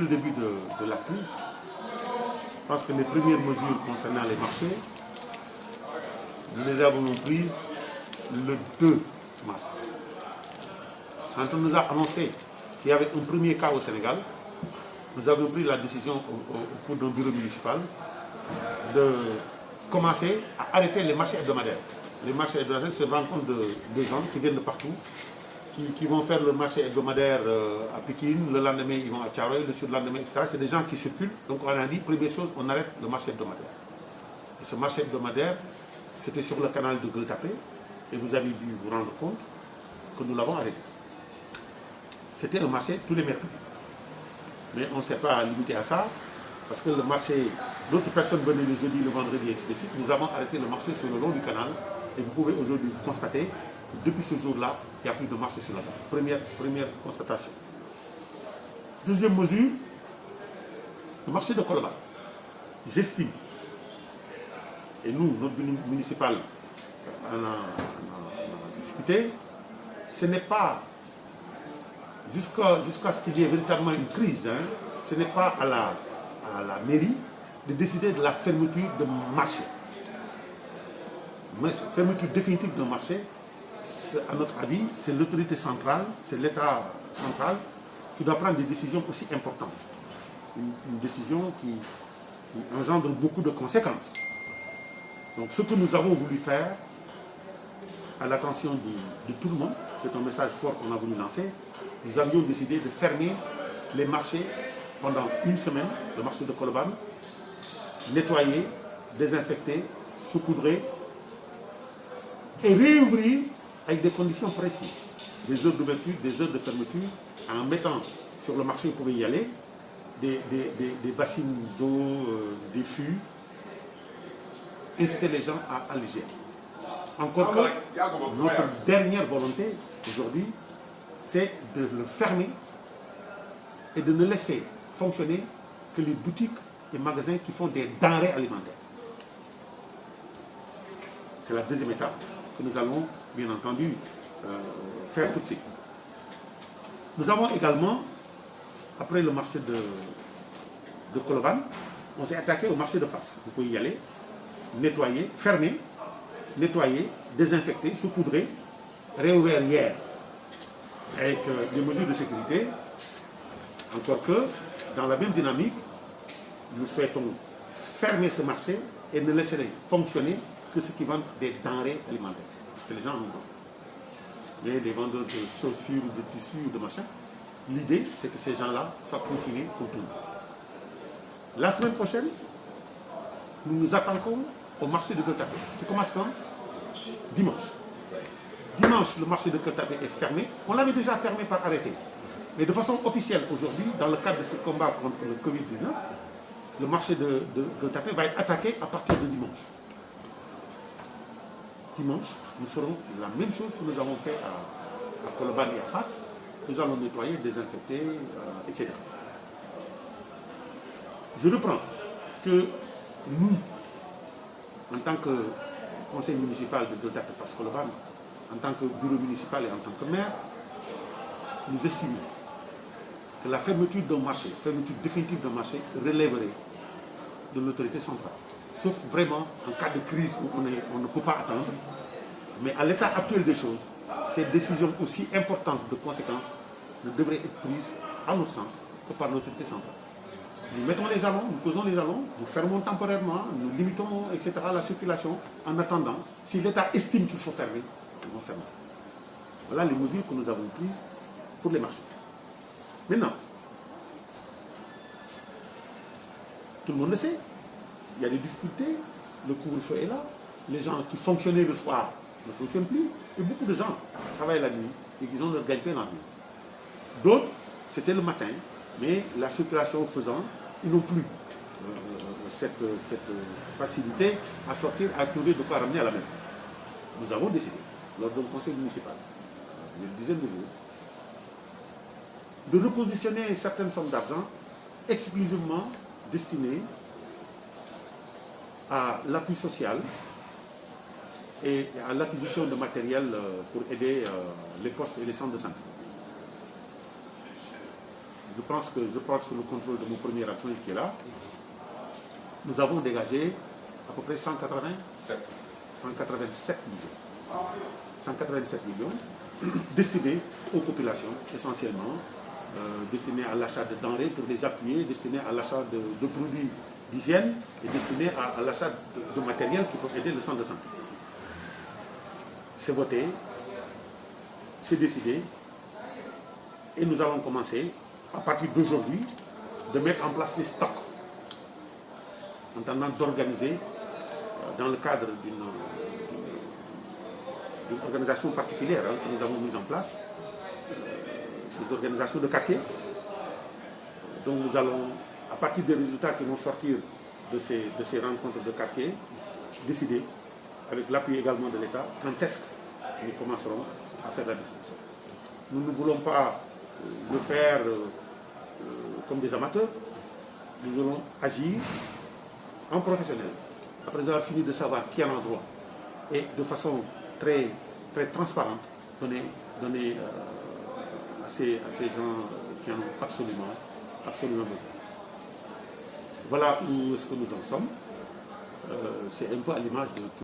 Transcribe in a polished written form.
le début de la crise, je pense que les premières mesures concernant les marchés, nous les avons prises le 2 mars. Quand on nous a annoncé qu'il y avait un premier cas au Sénégal, nous avons pris la décision au cours d'un bureau municipal de commencer à arrêter les marchés hebdomadaires. Les marchés hebdomadaires se rencontrent de gens qui viennent de partout, qui vont faire le marché hebdomadaire à Pékin, le lendemain ils vont à Thiaroye, le surlendemain, etc. C'est des gens qui circulent. Donc on a dit, première chose, on arrête le marché hebdomadaire. Et ce marché hebdomadaire, c'était sur le canal de Gueule-Tapée, et vous avez dû vous rendre compte que nous l'avons arrêté. C'était un marché tous les mercredis. Mais on ne s'est pas limité à ça, parce que le marché, d'autres personnes venaient le jeudi, le vendredi, et ainsi de suite. Nous avons arrêté le marché sur le long du canal, et vous pouvez aujourd'hui constater que depuis ce jour-là, il n'y a plus de marché sur la table. Première constatation. Deuxième mesure, le marché de Colobane. J'estime, et nous, notre municipal, on a discuté, ce n'est pas, jusqu'à ce qu'il y ait véritablement une crise, hein, ce n'est pas à la mairie de décider de la fermeture de marché. Mais fermeture définitive d'un marché, à notre avis, c'est l'autorité centrale, c'est l'État central qui doit prendre des décisions aussi importantes. Une décision qui engendre beaucoup de conséquences. Donc ce que nous avons voulu faire, à l'attention de tout le monde, c'est un message fort qu'on a voulu lancer, nous avions décidé de fermer les marchés pendant une semaine, le marché de Colobane, nettoyer, désinfecter, saupoudrer et réouvrir avec des conditions précises. Des heures d'ouverture, des heures de fermeture, en mettant sur le marché, vous pouvez y aller, des bassines d'eau, des fûts, inciter les gens à l'hygiène. Encore que notre dernière volonté aujourd'hui, c'est de le fermer et de ne laisser fonctionner que les boutiques et magasins qui font des denrées alimentaires. C'est la deuxième étape que nous allons, bien entendu, faire tout de suite. Nous avons également, après le marché de Colobane, on s'est attaqué au marché de Fass. Vous pouvez y aller, nettoyer, fermer, nettoyer, désinfecter, saupoudrer, réouvrir hier avec des mesures de sécurité. Encore que, dans la même dynamique, nous souhaitons fermer ce marché et ne laisser fonctionner que ceux qui vendent des denrées alimentaires. Parce que les gens en ont besoin. Mais des vendeurs de chaussures, de tissus, de machin. L'idée, c'est que ces gens-là soient confinés au tout. La semaine prochaine, nous nous attaquons au marché de Gueule-Tapée. Tu commences quand? Dimanche. Dimanche, le marché de Gueule-Tapée est fermé. On l'avait déjà fermé par arrêté. Mais de façon officielle aujourd'hui, dans le cadre de ce combat contre le Covid-19, le marché de Gueule-Tapée va être attaqué à partir de dimanche. Dimanche, nous ferons la même chose que nous avons fait à Colobane et à Fass. Nous allons nettoyer, désinfecter, etc. Je reprends que nous, en tant que conseil municipal de Gueule-Tapée Fass Colobane, en tant que bureau municipal et en tant que maire, nous estimons que la fermeture d'un marché, fermeture définitive d'un marché, relèverait de l'autorité centrale. Sauf vraiment en cas de crise où on ne peut pas attendre. Mais à l'état actuel des choses, ces décisions aussi importantes de conséquences ne devraient être prises, à notre sens, que par l'autorité centrale. Nous mettons les jalons, nous posons les jalons, nous fermons temporairement, nous limitons, etc., la circulation, en attendant, si l'État estime qu'il faut fermer, nous fermons. Voilà les mesures que nous avons prises pour les marchés. Maintenant, tout le monde le sait, il y a des difficultés, le couvre-feu est là, les gens qui fonctionnaient le soir ne fonctionnent plus, et beaucoup de gens travaillent la nuit et qui ont leur gagne-pain la nuit. D'autres, c'était le matin, mais la circulation faisant, ils n'ont plus cette facilité à sortir, à trouver de quoi ramener à la maison. Nous avons décidé, lors d'un conseil municipal, il y a une dizaine de jours, de repositionner certaines sommes d'argent exclusivement destinées à l'appui social et à l'acquisition de matériel pour aider les postes et les centres de santé. je pense que je porte sous le contrôle de mon premier adjoint qui est là, nous avons dégagé à peu près 187 millions. 187 millions destinés aux populations essentiellement, destinés à l'achat de denrées pour les appuyer, destinés à l'achat de produits d'hygiène et destinés à l'achat de matériel qui peut aider le centre de santé. C'est voté, c'est décidé et nous allons commencer à partir d'aujourd'hui de mettre en place des stocks en tentant d'organiser dans le cadre d'une organisation particulière que nous avons mise en place, des organisations de quartier. Donc nous allons, à partir des résultats qui vont sortir de ces rencontres de quartier, décider, avec l'appui également de l'État, quand est-ce que nous commencerons à faire la distribution. Nous ne voulons pas le faire comme des amateurs, nous voulons agir en professionnel, après avoir fini de savoir qui en a droit, et de façon très, très transparente, donner à ces gens qui en ont absolument besoin. Voilà où est-ce que nous en sommes. C'est un peu à l'image de